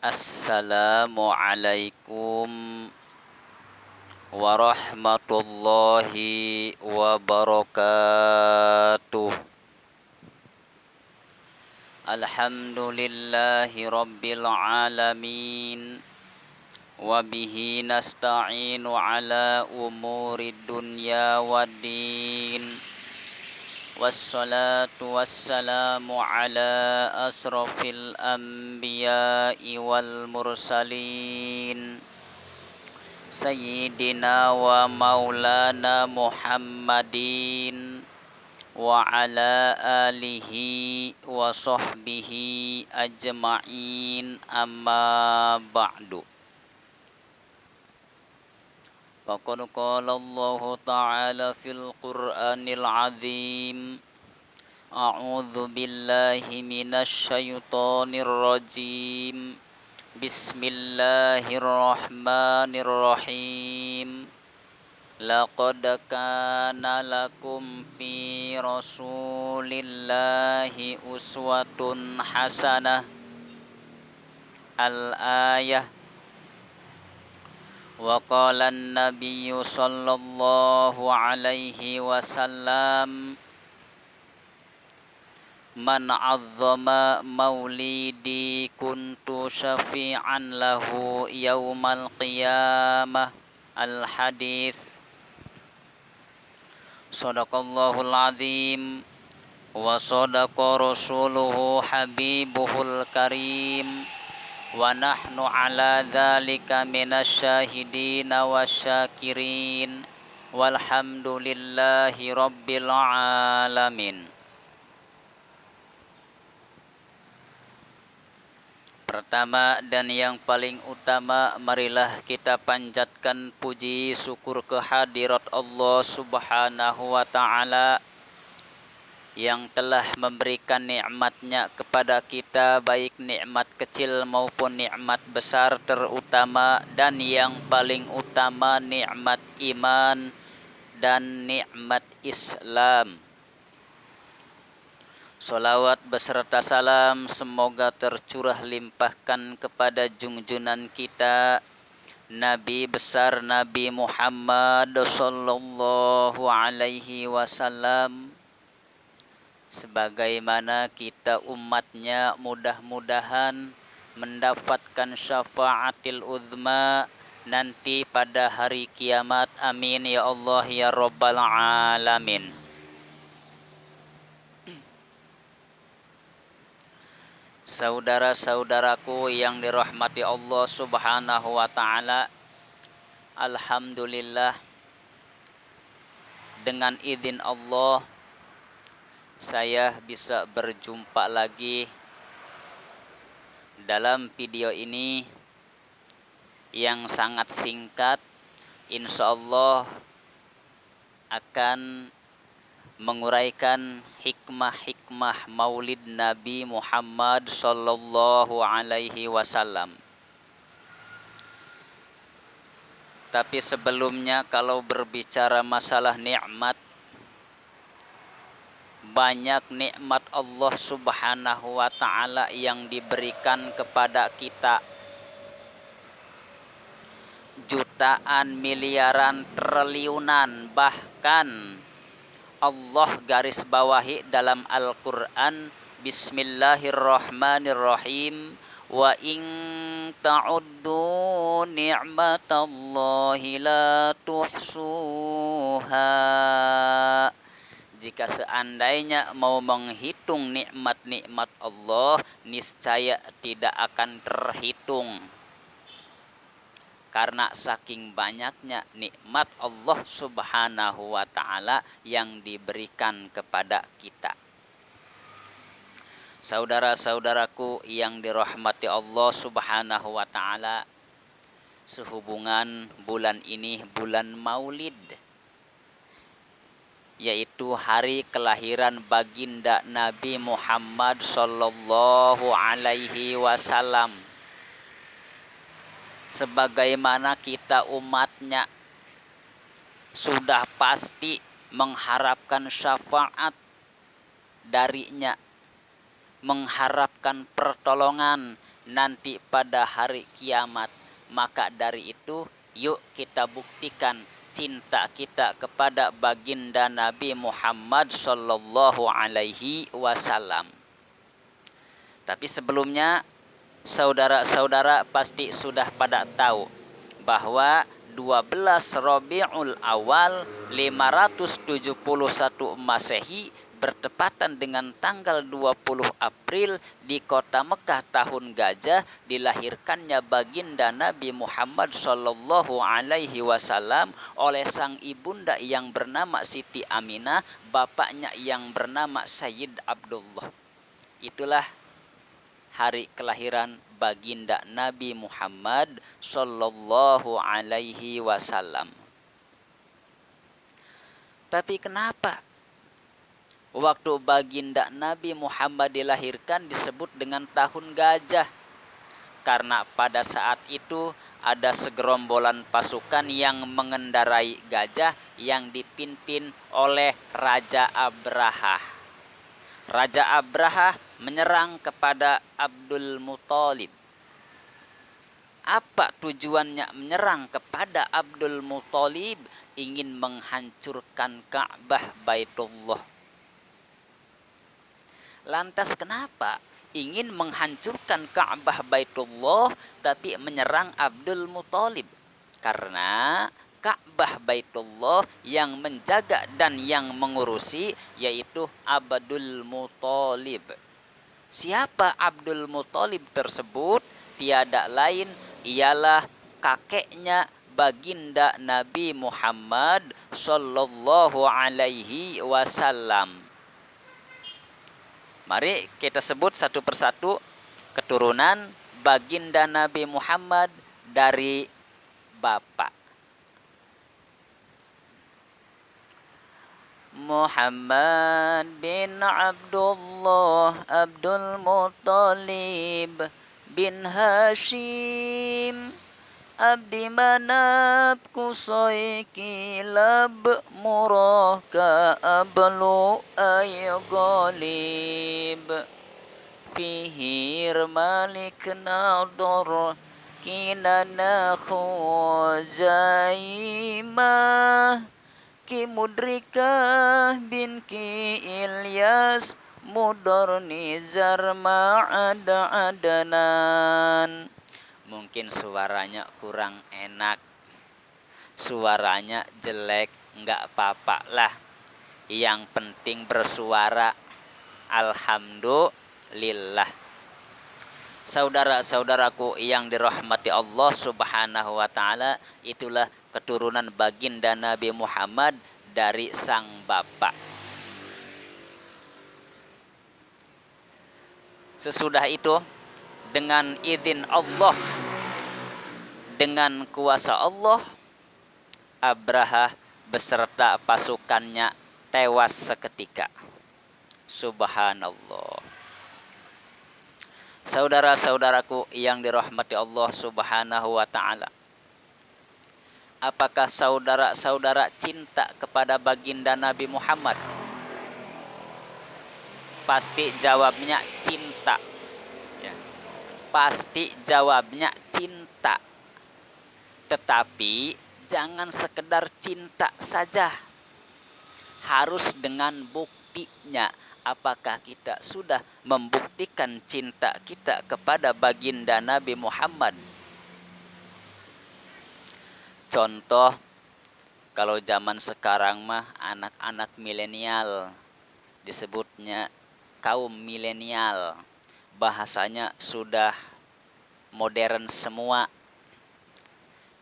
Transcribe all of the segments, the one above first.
Assalamualaikum warahmatullahi wabarakatuh. Alhamdulillahi rabbil alamin. Wabihi nasta'inu ala umuri dunya waddin. Wassalatu wassalamu ala asrafil anbiya'i wal mursalin Sayyidina wa maulana Muhammadin wa ala alihi wa sahbihi ajma'in amma ba'du. Faqad qala Allah ta'ala fil Qur'anil azim. A'udzu billahi minasy syaithanir rajim. Bismillahirrahmanirrahim. Laqad kana lakum fi rasulillahi uswatun hasanah. Al-ayah. Wa qala an-nabiyyu sallallahu alaihi wasallam, man 'azzama maulidi kuntu syafi'an lahu yaumal qiyamah. Al-hadis. Shadaqallahul azim wa shadaqa rasuluhu habibuhul karim. Wa nahnu ala dzalika minasyahidina wasyakirin. Walhamdulillahi rabbil alamin. Pertama dan yang paling utama, marilah kita panjatkan puji syukur kehadirat Allah Subhanahu wa ta'ala yang telah memberikan nikmatnya kepada kita, baik nikmat kecil maupun nikmat besar, terutama dan yang paling utama nikmat iman dan nikmat Islam. Salawat beserta salam semoga tercurah limpahkan kepada junjunan kita Nabi besar Nabi Muhammad sallallahu alaihi wasallam, sebagaimana kita umatnya mudah-mudahan mendapatkan syafaatil uzma nanti pada hari kiamat. Amin ya Allah ya rabbal alamin. Saudara-saudaraku yang dirahmati Allah Subhanahu wa ta'ala, alhamdulillah dengan izin Allah saya bisa berjumpa lagi dalam video ini yang sangat singkat. Insya Allah akan menguraikan hikmah-hikmah maulid Nabi Muhammad sallallahu alaihi wasallam. Tapi sebelumnya, kalau berbicara masalah nikmat, banyak nikmat Allah Subhanahu wa ta'ala yang diberikan kepada kita. Jutaan, miliaran, triliunan, bahkan Allah garis bawahi dalam Al-Quran, Bismillahirrahmanirrahim, wa in ta'uddu ni'matallahi la tuhsuha. Jika seandainya mau menghitung nikmat-nikmat Allah, niscaya tidak akan terhitung. Karena saking banyaknya nikmat Allah Subhanahu wa ta'ala yang diberikan kepada kita. Saudara-saudaraku yang dirahmati Allah Subhanahu wa ta'ala, sehubungan bulan ini bulan Maulid, yaitu hari kelahiran baginda Nabi Muhammad sallallahu alaihi wasallam. Sebagaimana kita umatnya sudah pasti mengharapkan syafaat darinya, mengharapkan pertolongan nanti pada hari kiamat. Maka dari itu, yuk kita buktikan cinta kita kepada baginda Nabi Muhammad sallallahu alaihi wasallam. Tapi sebelumnya, saudara-saudara pasti sudah pada tahu bahwa 12 Rabiul Awal 571 Masehi bertepatan dengan tanggal 20 April di kota Mekah tahun gajah dilahirkannya baginda Nabi Muhammad sallallahu alaihi wasallam oleh sang ibunda yang bernama Siti Aminah, bapaknya yang bernama Sayyid Abdullah. Itulah hari kelahiran baginda Nabi Muhammad sallallahu alaihi wasallam. Tapi kenapa waktu baginda Nabi Muhammad dilahirkan disebut dengan tahun gajah? Karena pada saat itu ada segerombolan pasukan yang mengendarai gajah yang dipimpin oleh Raja Abraha. Raja Abraha menyerang kepada Abdul Muthalib. Apa tujuannya menyerang kepada Abdul Muthalib? Ingin menghancurkan Ka'bah Baitullah. Lantas kenapa ingin menghancurkan Ka'bah Baitullah tapi menyerang Abdul Muthalib? Karena Ka'bah Baitullah yang menjaga dan yang mengurusi yaitu Abdul Muthalib. Siapa Abdul Muthalib tersebut? Tiada lain ialah kakeknya baginda Nabi Muhammad sallallahu alaihi wasallam. Mari kita sebut satu persatu keturunan baginda Nabi Muhammad dari bapak. Muhammad bin Abdullah Abdul Muthalib bin Hashim Abdi Manab Kusai Kilab Murah Ka'ablu Ayyaghalib Fihir Malik Nador Kinana Khuzaimah Ki Mudrikah bin Ki Ilyas Mudor Nizar Ma'ada Adanan. Mungkin suaranya kurang enak, suaranya jelek, enggak apa-apa lah. Yang penting bersuara. Alhamdulillah. Saudara-saudaraku yang dirahmati Allah subhanahu wa ta'ala, itulah keturunan baginda Nabi Muhammad dari sang bapak. Sesudah itu, dengan izin Allah, dengan kuasa Allah, Abraha beserta pasukannya tewas seketika. Subhanallah. Saudara-saudaraku yang dirahmati Allah subhanahu wa ta'ala, apakah saudara-saudara cinta kepada baginda Nabi Muhammad? Pasti jawabnya cinta. Ya. Pasti jawabnya cinta. Tetapi jangan sekedar cinta saja. Harus dengan buktinya. Apakah kita sudah membuktikan cinta kita kepada baginda Nabi Muhammad? Contoh, kalau zaman sekarang mah anak-anak milenial, disebutnya kaum milenial, bahasanya sudah modern semua.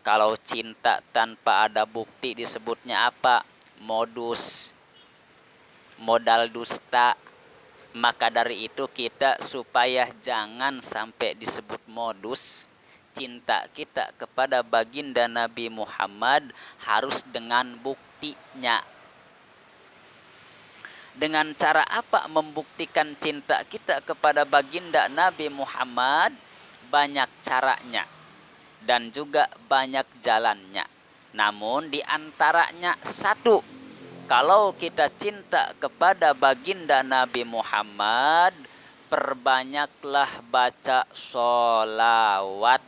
Kalau cinta tanpa ada bukti disebutnya apa? Modus, modal dusta. Maka dari itu kita supaya jangan sampai disebut modus, cinta kita kepada baginda Nabi Muhammad harus dengan buktinya. Dengan cara apa membuktikan cinta kita kepada baginda Nabi Muhammad? Banyak caranya dan juga banyak jalannya. Namun di antaranya satu, kalau kita cinta kepada baginda Nabi Muhammad, Perbanyaklah baca sholawat.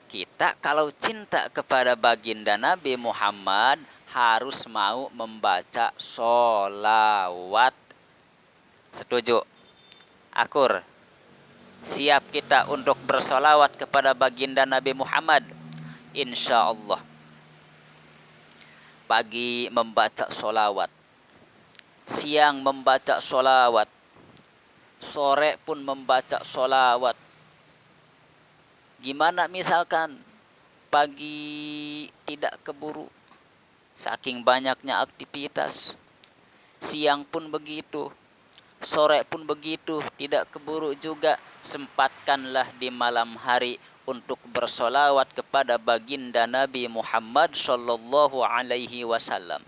Kita kalau cinta kepada baginda Nabi Muhammad harus mau membaca sholawat. Setuju? Akur. Siap kita untuk bersolawat kepada baginda Nabi Muhammad? Insya Allah. Pagi membaca solawat, siang membaca solawat, sore pun membaca solawat. Gimana misalkan pagi tidak keburu, saking banyaknya aktivitas, siang pun begitu, sore pun begitu, tidak keburu juga, sempatkanlah di malam hari untuk bersolawat kepada baginda Nabi Muhammad sallallahu alaihi wasallam.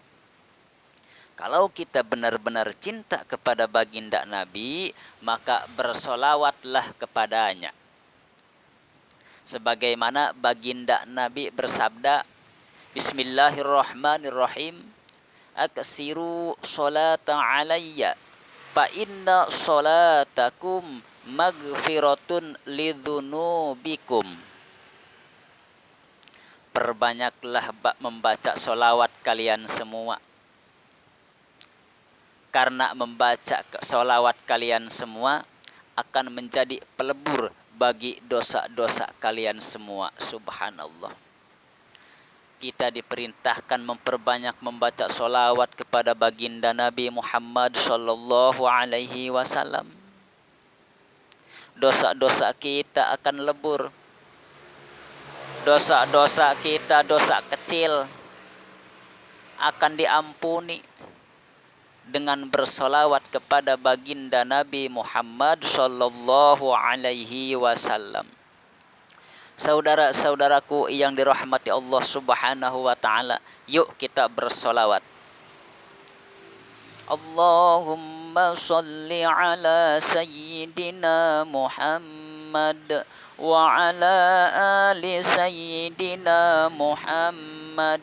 Kalau kita benar-benar cinta kepada baginda Nabi, maka bersolawatlah kepadanya. Sebagaimana baginda Nabi bersabda, Bismillahirrahmanirrahim, aksiru sholata alayya, fa inna sholatakum maghfiratun lidzunubikum. Perbanyaklah membaca solawat kalian semua, karena membaca solawat kalian semua akan menjadi pelebur bagi dosa-dosa kalian semua. Subhanallah. Kita diperintahkan memperbanyak membaca solawat kepada baginda Nabi Muhammad sallallahu alaihi wasallam. Dosa-dosa kita akan lebur. Dosa-dosa kita, dosa kecil, akan diampuni dengan bersolawat kepada baginda Nabi Muhammad sallallahu alaihi wasallam. Saudara-saudaraku yang dirahmati Allah subhanahu wa ta'ala, yuk kita bersolawat. Allahumma salli ala sayyidina Muhammad wa ala ali sayyidina Muhammad.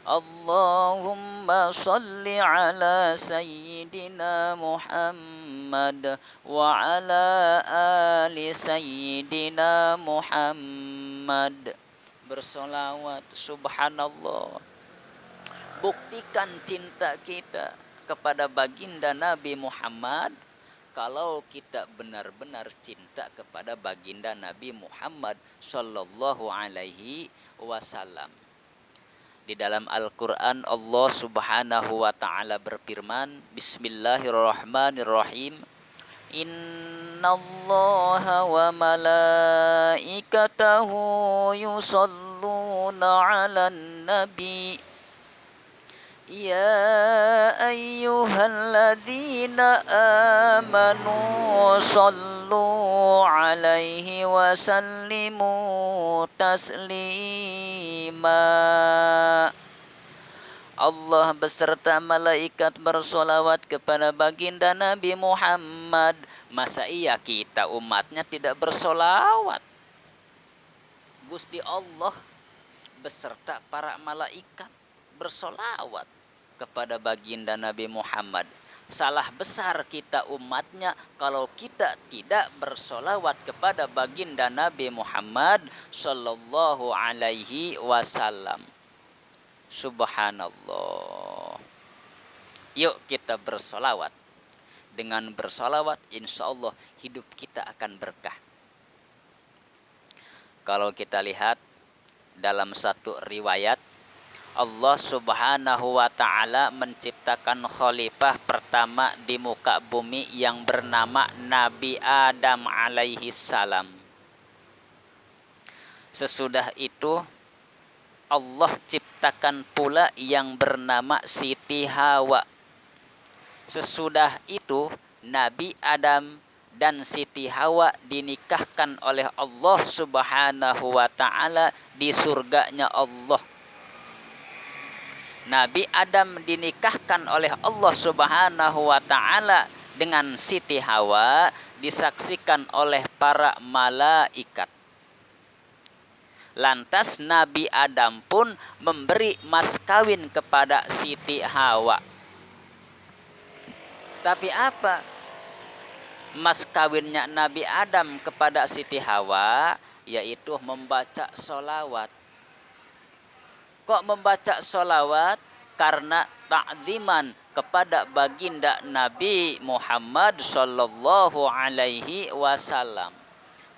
Allahumma salli ala sayyidina Muhammad wa ala ali sayyidina Muhammad. Bersolawat, subhanallah. Buktikan cinta kita kepada baginda Nabi Muhammad kalau kita benar-benar cinta kepada baginda Nabi Muhammad sallallahu alaihi wasallam. Di dalam Al-Quran Allah subhanahu wa ta'ala berfirman, Bismillahirrahmanirrahim, Innallaha wa malaikatahu yusalluna ala nabi, Ya ayyuhalladzina amanu sallu alaihi wa sallimu taslima. Allah beserta malaikat bersolawat kepada baginda Nabi Muhammad. Masa iya kita umatnya tidak bersolawat? Gusti Allah beserta para malaikat bersolawat kepada baginda Nabi Muhammad. Salah besar kita umatnya kalau kita tidak bersolawat kepada baginda Nabi Muhammad sallallahu alaihi wasallam. Subhanallah. Yuk kita bersolawat. Dengan bersolawat insya Allah hidup kita akan berkah. Kalau kita lihat dalam satu riwayat, Allah subhanahu wa ta'ala menciptakan khalifah pertama di muka bumi yang bernama Nabi Adam alaihi salam. Sesudah itu Allah ciptakan pula yang bernama Siti Hawa. Sesudah itu Nabi Adam dan Siti Hawa dinikahkan oleh Allah subhanahu wa ta'ala di surganya Allah. Nabi Adam dinikahkan oleh Allah subhanahu wa ta'ala dengan Siti Hawa, disaksikan oleh para malaikat. Lantas Nabi Adam pun memberi mas kawin kepada Siti Hawa. Tapi apa mas kawinnya Nabi Adam kepada Siti Hawa? Yaitu membaca sholawat. Kok membaca sholawat? Karena ta'ziman kepada baginda Nabi Muhammad sallallahu alaihi wasallam.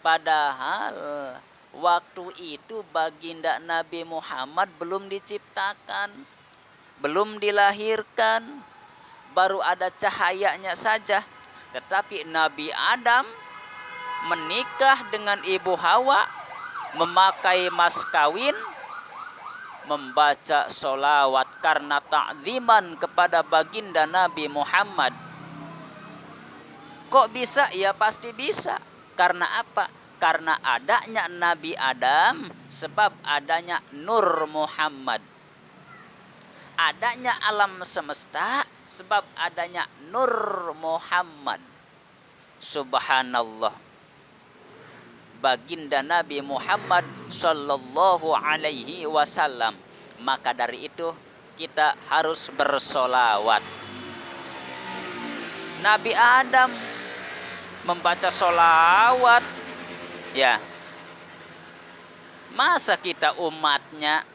Padahal waktu itu baginda Nabi Muhammad belum diciptakan, belum dilahirkan, baru ada cahayanya saja. Tetapi Nabi Adam menikah dengan Ibu Hawa, memakai mas kawin, membaca sholawat karena ta'ziman kepada baginda Nabi Muhammad. Kok bisa? Ya pasti bisa. Karena apa? Karena adanya Nabi Adam, sebab adanya Nur Muhammad. Adanya alam semesta, sebab adanya Nur Muhammad. Subhanallah. Baginda Nabi Muhammad sallallahu alaihi wasallam. Maka dari itu kita harus bersolawat. Nabi Adam membaca solawat, ya. Masa kita umatnya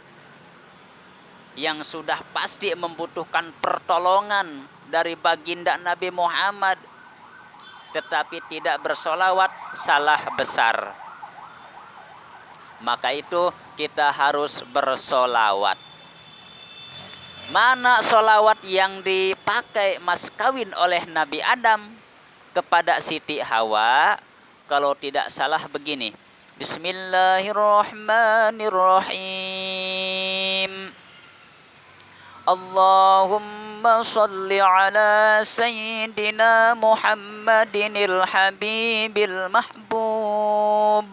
yang sudah pasti membutuhkan pertolongan dari baginda Nabi Muhammad, tetapi tidak bersolawat, salah besar. Maka itu kita harus bersolawat. Mana solawat yang dipakai mas kawin oleh Nabi Adam kepada Siti Hawa? Kalau tidak salah begini. Bismillahirrahmanirrahim. Allahumma salli ala sayyidina Muhammadinil habibil mahbub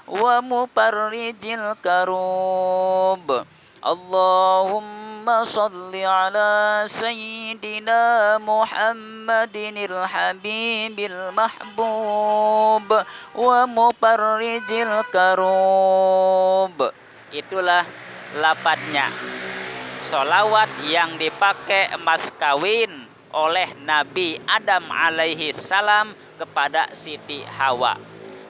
wa muparrijil karub. Allahumma salli ala sayyidina Muhammadinil habibil mahbub wa muparrijil karub. Itulah lafadznya. Solawat yang dipakai mas kawin oleh Nabi Adam alaihi salam kepada Siti Hawa.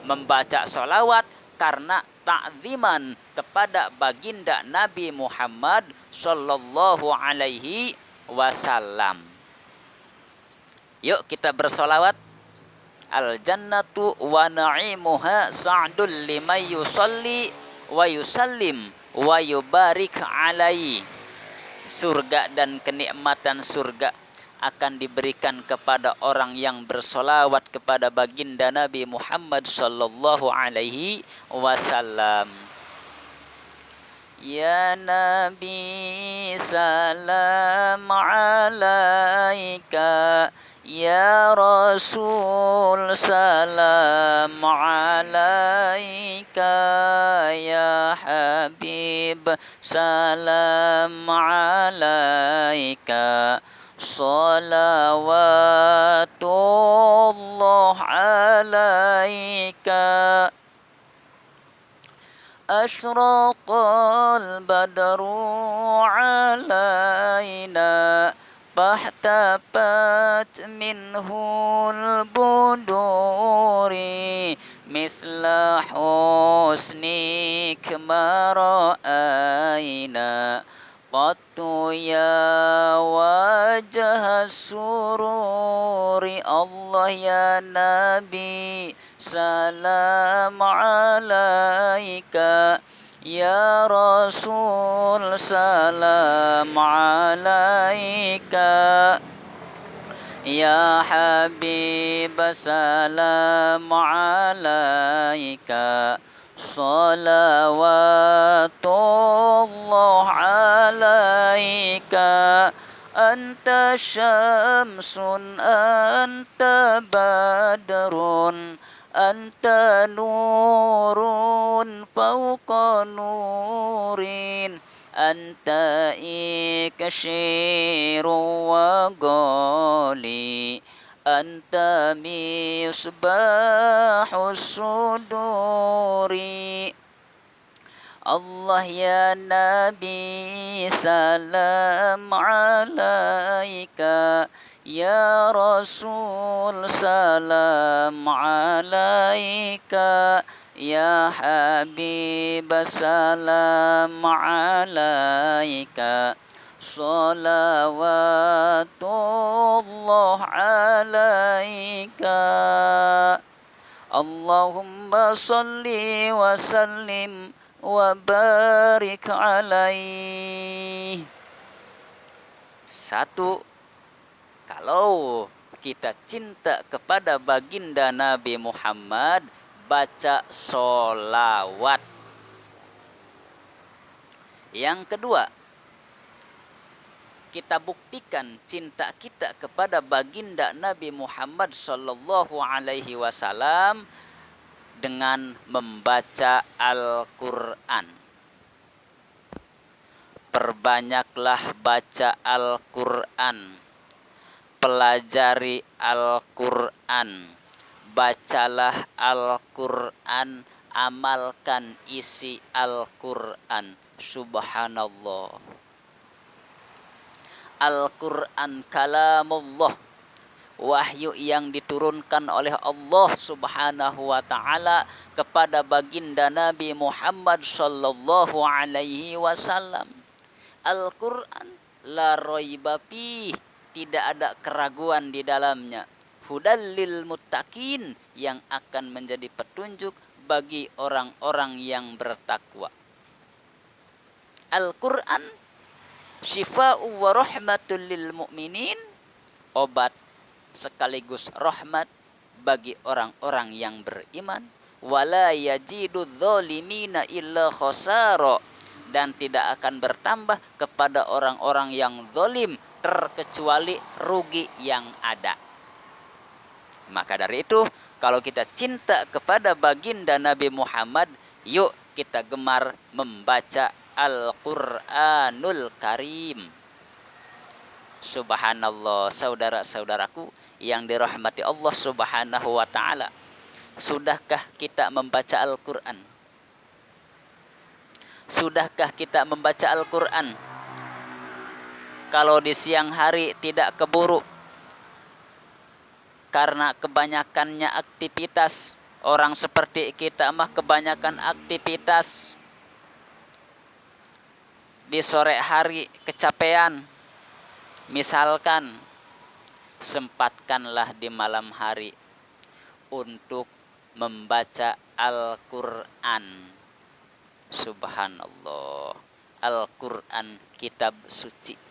Membaca solawat karena ta'ziman kepada baginda Nabi Muhammad sallallahu alaihi wasallam. Yuk kita bersolawat. Al jannatu wa na'imuha sa'dul liman yusalli wa yusallim wa yubarik alaihi. Surga dan kenikmatan surga akan diberikan kepada orang yang bersolawat kepada baginda Nabi Muhammad sallallahu alaihi wasallam. Ya Nabi salam alaika, ya Rasul salam alaika, ya Habib salam alaika, salawatullah alaika. Asyraqal badru alaina, fahtapat minhul buduri, misla husnik mara'aina, qattu ya wajah sururi. Allah ya Nabi salam alaika, ya Rasul salam alaika, ya Habib salam alaika, salawatullah alaika. Anta syamsun anta badrun, anta nurun fawqa nurin, anta ikshiru wa gali, anta misbahus suduri. Allah ya Nabi salam alaika, Ya Rasul salam alaika, Ya Habib salam alaika, salawatullah alaika, Allahumma salli wa sallim wa barik alaih. Satu, kalau kita cinta kepada baginda Nabi Muhammad, baca sholawat. Yang kedua, kita buktikan cinta kita kepada baginda Nabi Muhammad sallallahu alaihi wasallam dengan membaca Al-Qur'an. Perbanyaklah baca Al-Qur'an. Pelajari Al-Qur'an. Bacalah Al-Qur'an, amalkan isi Al-Qur'an. Subhanallah. Al-Qur'an kalamullah, wahyu yang diturunkan oleh Allah Subhanahu wa taala kepada baginda Nabi Muhammad sallallahu alaihi wasallam. Al-Qur'an la raiba fih, tidak ada keraguan di dalamnya. Hudal lil muttaqin, yang akan menjadi petunjuk bagi orang-orang yang bertakwa. Al-Qur'an syifa'u wa rahmatul lil mu'minin, obat sekaligus rahmat bagi orang-orang yang beriman. Wala yajidu dzalimina illa khasara, dan tidak akan bertambah kepada orang-orang yang zalim terkecuali rugi yang ada. Maka dari itu, kalau kita cinta kepada baginda Nabi Muhammad, yuk kita gemar membaca Al-Qur'anul Karim. Subhanallah, saudara-saudaraku yang dirahmati Allah Subhanahu wa taala. Sudahkah kita membaca Al-Qur'an? Sudahkah kita membaca Al-Qur'an? Kalau di siang hari tidak keburu karena kebanyakannya aktivitas. Orang seperti kita mah kebanyakan aktivitas. Di sore hari kecapean, misalkan sempatkanlah di malam hari untuk membaca Al-Qur'an. Subhanallah, Al-Qur'an kitab suci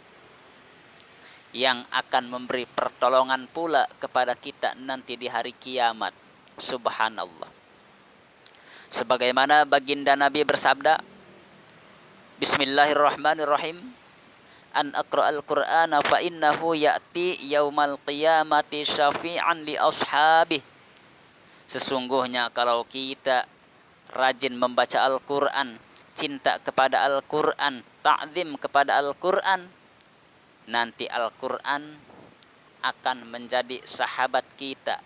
yang akan memberi pertolongan pula kepada kita nanti di hari kiamat. Subhanallah. Sebagaimana baginda Nabi bersabda, Bismillahirrahmanirrahim, an aqra'al Qur'ana fa innahu ya'ti yaumal qiyamati syafi'an li ashabih. Sesungguhnya kalau kita rajin membaca Al-Qur'an, cinta kepada Al-Qur'an, ta'zim kepada Al-Qur'an, nanti Al-Qur'an akan menjadi sahabat kita,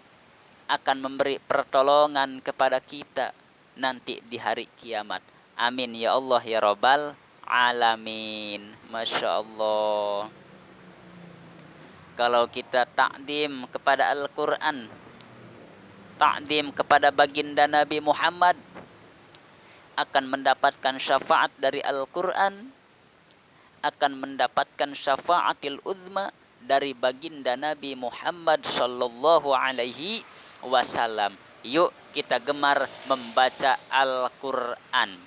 akan memberi pertolongan kepada kita nanti di hari kiamat. Amin ya Allah ya Rabbal alamin. Masya Allah. Kalau kita takdim kepada Al-Qur'an, takdim kepada baginda Nabi Muhammad, akan mendapatkan syafaat dari Al-Qur'an, akan mendapatkan syafaatil uzma dari baginda Nabi Muhammad sallallahu alaihi wasallam. Yuk kita gemar membaca Al-Qur'an.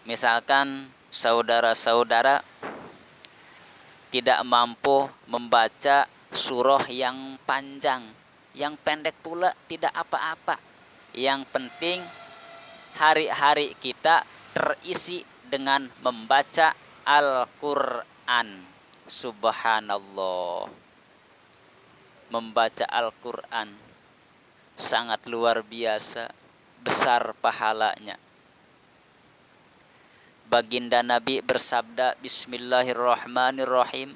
Misalkan saudara-saudara tidak mampu membaca surah yang panjang, yang pendek pula tidak apa-apa. Yang penting hari-hari kita terisi dengan membaca Al-Qur'an. Subhanallah. Membaca Al-Qur'an sangat luar biasa, besar pahalanya. Baginda Nabi bersabda, Bismillahirrahmanirrahim,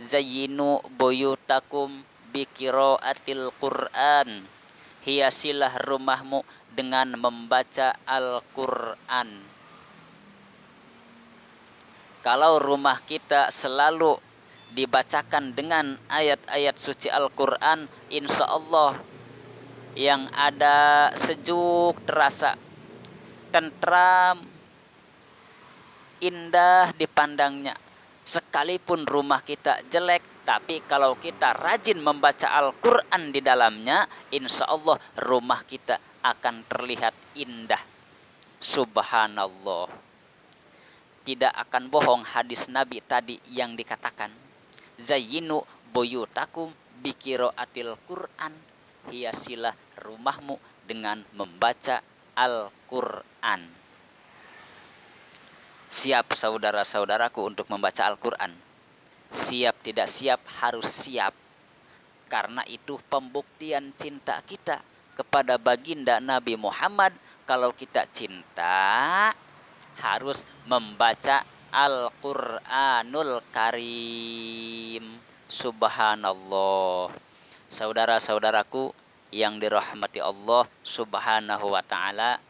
zayyinu buyutakum biqiraatil Qur'an. Hiasilah rumahmu dengan membaca Al-Qur'an. Kalau rumah kita selalu dibacakan dengan ayat-ayat suci Al-Quran, insya Allah yang ada sejuk terasa, tentram, indah dipandangnya. Sekalipun rumah kita jelek, tapi kalau kita rajin membaca Al-Quran di dalamnya, insya Allah rumah kita akan terlihat indah. Subhanallah. Tidak akan bohong hadis Nabi tadi yang dikatakan, zayyinu buyutakum bikiraatil Qur'an, hiasilah rumahmu dengan membaca Al-Qur'an. Siap saudara-saudaraku untuk membaca Al-Qur'an. Siap tidak siap, harus siap. Karena itu pembuktian cinta kita kepada baginda Nabi Muhammad. Kalau kita cinta, harus membaca Al-Qur'anul Karim. Subhanallah. Saudara-saudaraku yang dirahmati Allah Subhanahu wa ta'ala,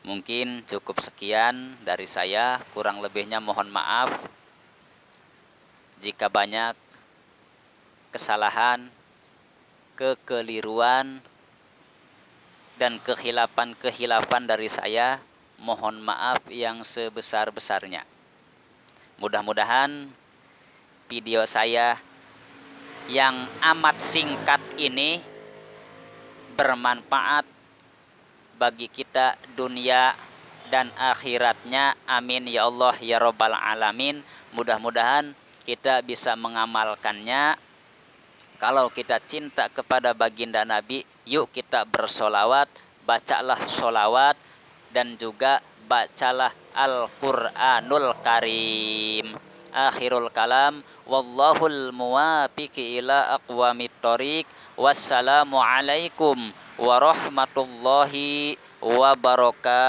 mungkin cukup sekian dari saya. Kurang lebihnya mohon maaf jika banyak kesalahan, kekeliruan, dan kehilafan dari saya. Mohon maaf yang sebesar-besarnya. Mudah-mudahan video saya yang amat singkat ini bermanfaat bagi kita dunia dan akhiratnya. Amin ya Allah ya Rabbal Alamin. Mudah-mudahan kita bisa mengamalkannya. Kalau kita cinta kepada baginda Nabi, yuk kita bersolawat, bacalah solawat, dan juga bacalah Al-Qur'anul Karim. Akhirul kalam, wallahul muwafiqi ila aqwamit thoriq. Wassalamualaikum warahmatullahi wabarakatuh.